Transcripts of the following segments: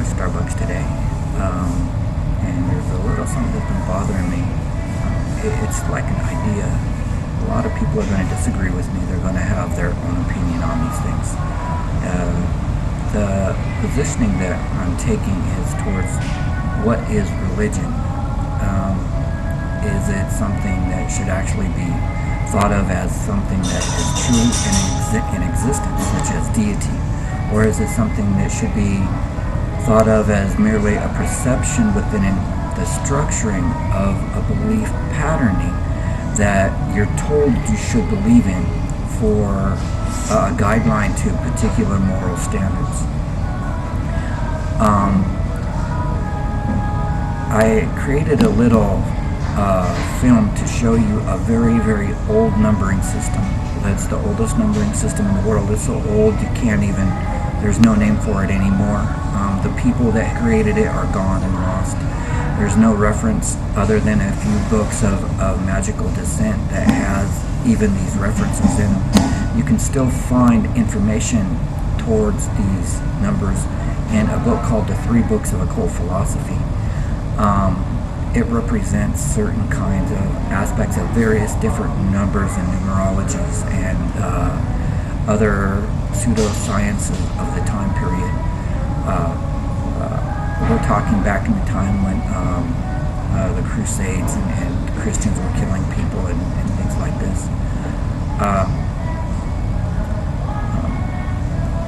at Starbucks today, and there's a little something that's been bothering me. It's like an idea. A lot of people are going to disagree with me. They're going to have their own opinion on these things. The positioning that I'm taking is towards what is religion. Is it something that should actually be thought of as something that is true in existence, such as deity? Or is it something that should be thought of as merely a perception within the structuring of a belief patterning that you're told you should believe in for a guideline to particular moral standards? I created a little film to show you a very, very old numbering system. That's the oldest numbering system in the world. It's so old you can't even, there's no name for it anymore. The people that created it are gone and lost. There's no reference other than a few books of magical descent that has even these references in them. You can still find information towards these numbers in a book called The 3 Books of Occult Philosophy. It represents certain kinds of aspects of various different numbers and numerologies and other pseudosciences of the time period. We're talking back in the time when the Crusades and Christians were killing people and things like this.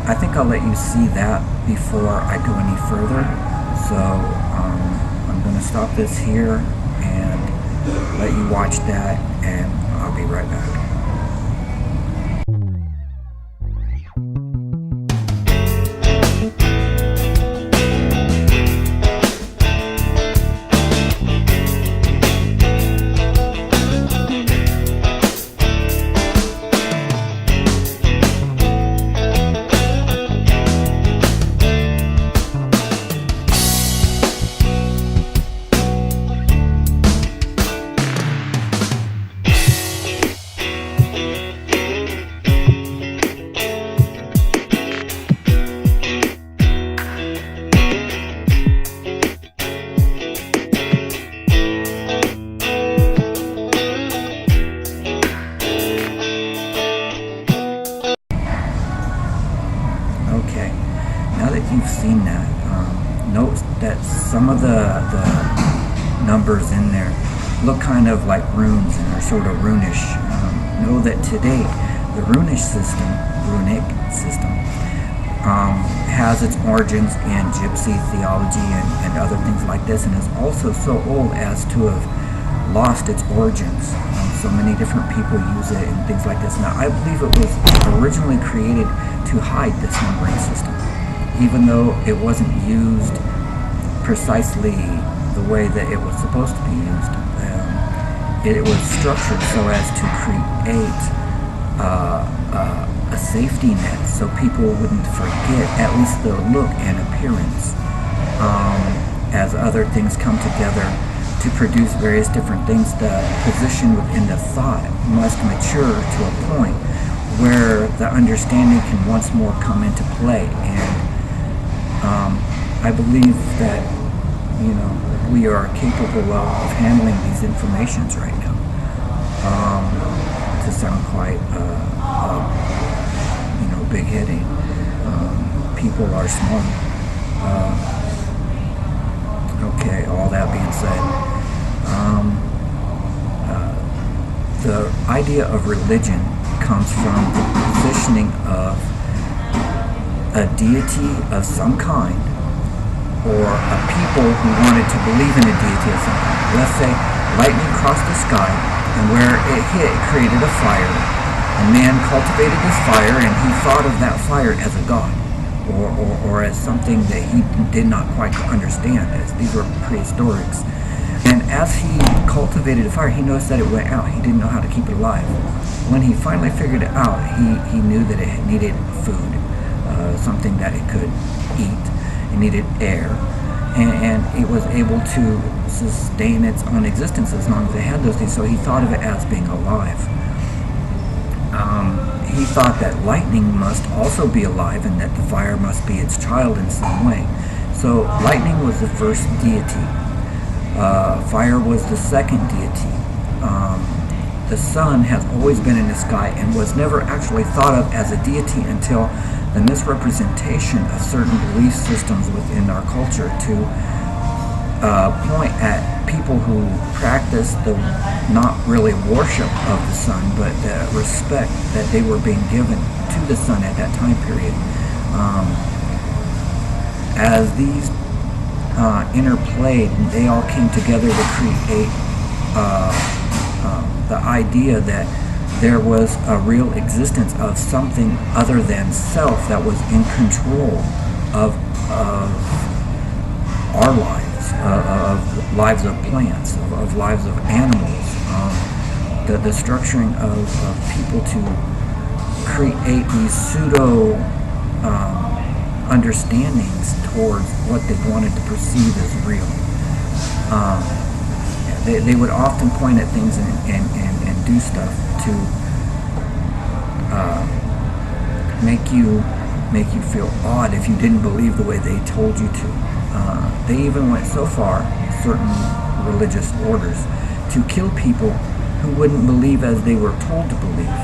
I think I'll let you see that before I go any further. So I'm going to stop this here and let you watch that, and I'll be right back. You've seen that. Note that some of the numbers in there look kind of like runes and are sort of runish. Know that today the runic system has its origins in gypsy theology and other things like this, and is also so old as to have lost its origins. So many different people use it and things like this. Now, I believe it was originally created to hide this numbering system, even though it wasn't used precisely the way that it was supposed to be used. It was structured so as to create a safety net so people wouldn't forget at least the look and appearance as other things come together to produce various different things. The position within the thought must mature to a point where the understanding can once more come into play. And I believe that, we are capable of handling these informations right now. To sound quite, big-headed, people are smart. Okay, all that being said, the idea of religion comes from the positioning of a deity of some kind, or a people who wanted to believe in a deity of some kind. Let's say lightning crossed the sky, and where it hit, it created a fire. And man cultivated this fire, and he thought of that fire as a god, or as something that he did not quite understand, as these were prehistorics. And as he cultivated the fire, he noticed that it went out. He didn't know how to keep it alive. When he finally figured it out, he knew that it needed food, something that it could eat. It needed air, and it was able to sustain its own existence as long as it had those things. So he thought of it as being alive. He thought that lightning must also be alive, and that the fire must be its child in some way. So lightning was the first deity. Fire was the second deity. The sun has always been in the sky and was never actually thought of as a deity until the misrepresentation of certain belief systems within our culture to point at people who practice the not really worship of the sun, but the respect that they were being given to the sun at that time period. As these interplayed, they all came together to create the idea that there was a real existence of something other than self that was in control of our lives, of lives of plants, of lives of animals, the structuring of people to create these pseudo understandings towards what they wanted to perceive as real. They would often point at things and do stuff to make you feel odd if you didn't believe the way they told you to. They even went so far, certain religious orders, to kill people who wouldn't believe as they were told to believe.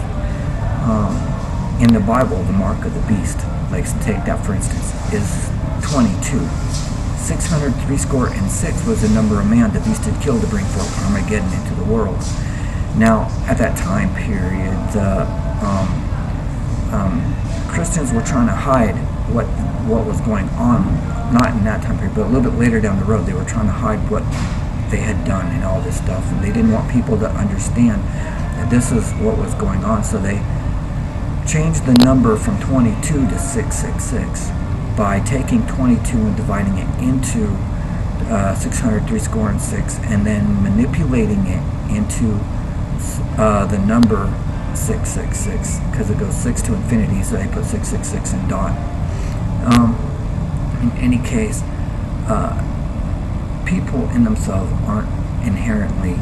In the Bible, the mark of the beast, like take that for instance, is 22. 666 was the number of man the beast had killed to bring forth Armageddon into the world. Now, at that time period, Christians were trying to hide what was going on, not in that time period, but a little bit later down the road. They were trying to hide what they had done and all this stuff, and they didn't want people to understand that this is what was going on, so they changed the number from 22 to 666 by taking 22 and dividing it into 666 and then manipulating it into the number 666, because it goes 6 to infinity, so they put 666 in dot. In any case, people in themselves aren't inherently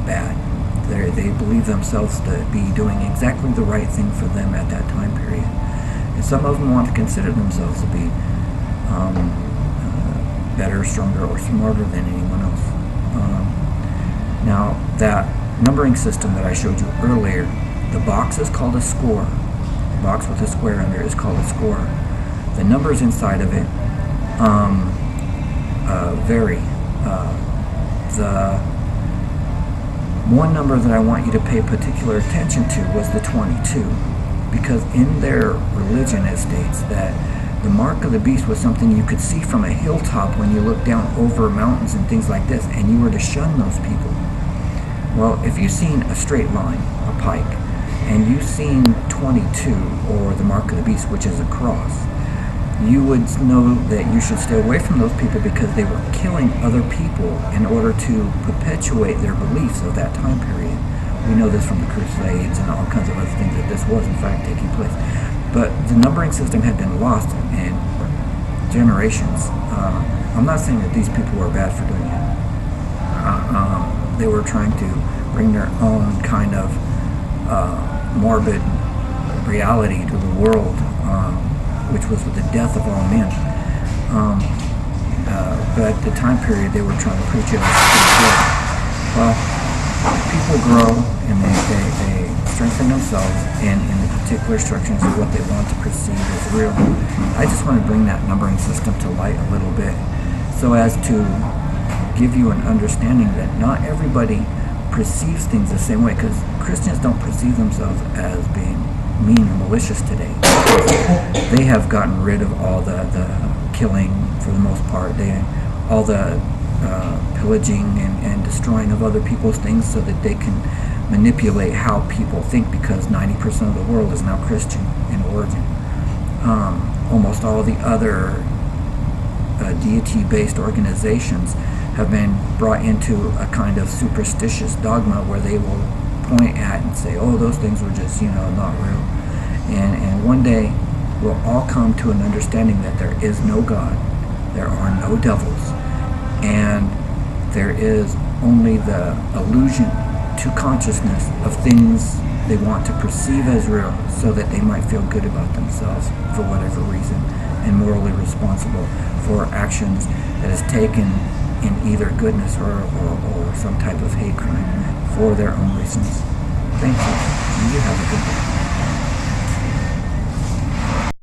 bad. They believe themselves to be doing exactly the right thing for them at that time period. And some of them want to consider themselves to be better, stronger, or smarter than anyone else. Now, that numbering system that I showed you earlier, the box is called a score. The box with a square under it is called a score. The numbers inside of it vary. The one number that I want you to pay particular attention to was the 22, because in their religion it states that the mark of the beast was something you could see from a hilltop when you look down over mountains and things like this, and you were to shun those people. Well, if you've seen a straight line, a pike, and you've seen 22, or the mark of the beast, which is a cross, you would know that you should stay away from those people because they were killing other people in order to perpetuate their beliefs of that time period. We know this from the Crusades and all kinds of other things, that this was in fact taking place. But the numbering system had been lost in generations. I'm not saying that these people were bad for doing it. They were trying to bring their own kind of morbid reality to the world, which was the death of all men. But at the time period, they were trying to preach it as good. Well, people grow and they strengthen themselves in the particular instructions of what they want to perceive as real. I just want to bring that numbering system to light a little bit so as to give you an understanding that not everybody perceives things the same way, because Christians don't perceive themselves as being mean or malicious today. They have gotten rid of all the killing for the most part, all the pillaging and destroying of other people's things so that they can manipulate how people think, because 90% of the world is now Christian in origin. Almost all the other deity-based organizations have been brought into a kind of superstitious dogma where they will point at and say, oh, those things were just, not real. And one day we'll all come to an understanding that there is no God, there are no devils, and there is only the illusion to consciousness of things they want to perceive as real so that they might feel good about themselves for whatever reason, and morally responsible for actions that is taken in either goodness or some type of hate crime for their own reasons. Thank you. You have a good day.